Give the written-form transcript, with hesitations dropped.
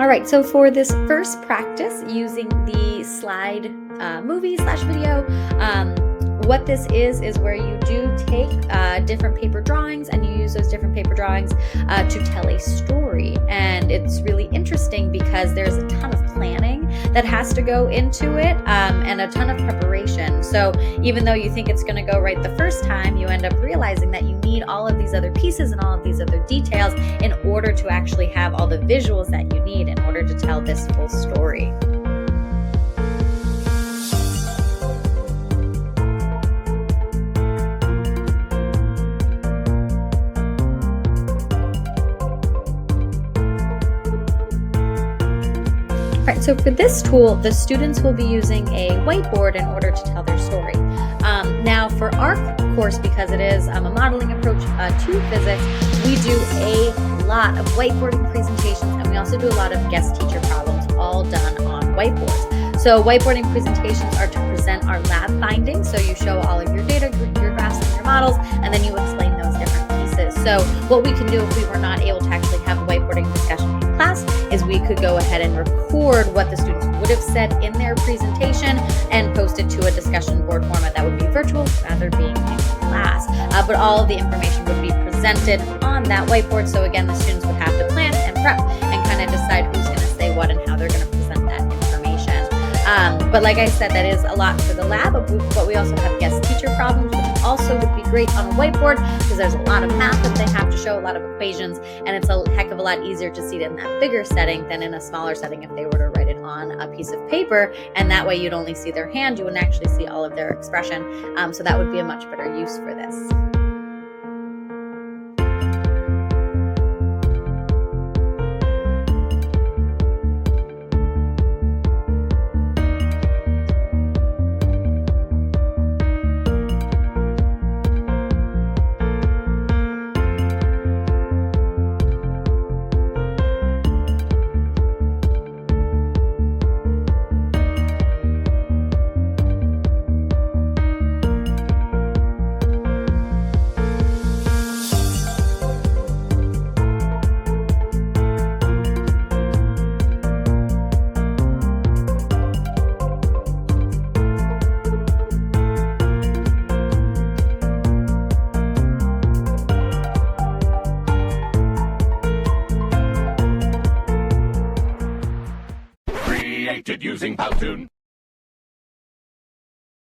All right, so for this first practice using the slide movie/video, what this is where you do take different paper drawings and you use those different paper drawings to tell a story. And it's really interesting because there's a ton of planning that has to go into it and a ton of preparation. So even though you think it's going to go right the first time, you end up realizing that you need all of these other pieces and all of these other details in order to actually have all the visuals that you need in order to tell this full story. All right, so for this tool, the students will be using a whiteboard in order to tell their story. Now for our course, because it is a modeling approach to physics, we do a lot of whiteboarding presentations, and we also do a lot of guest teacher problems, all done on whiteboards. So whiteboarding presentations are to present our lab findings. So you show all of your data, your graphs, and your models, and then you explain those different pieces. So what we can do if we were not able to actually have a whiteboarding discussion in class is we could go ahead and record what the students would have said in their presentation and post it to a discussion board format that would be virtual rather being in class. But all of the information would be presented on that whiteboard. So again, the students would have to plan and prep and kind of decide who's going to say what and how they're going to present that information. But like I said, that is a lot for the lab, but we also have guest teacher problems, which also would be great on a whiteboard because there's a lot of math that they have to show, a lot of equations, and it's a heck of a lot easier to see it in that bigger setting than in a smaller setting if they were to write it on a piece of paper, and that way you'd only see their hand, you wouldn't actually see all of their expression. So that would be a much better use for this.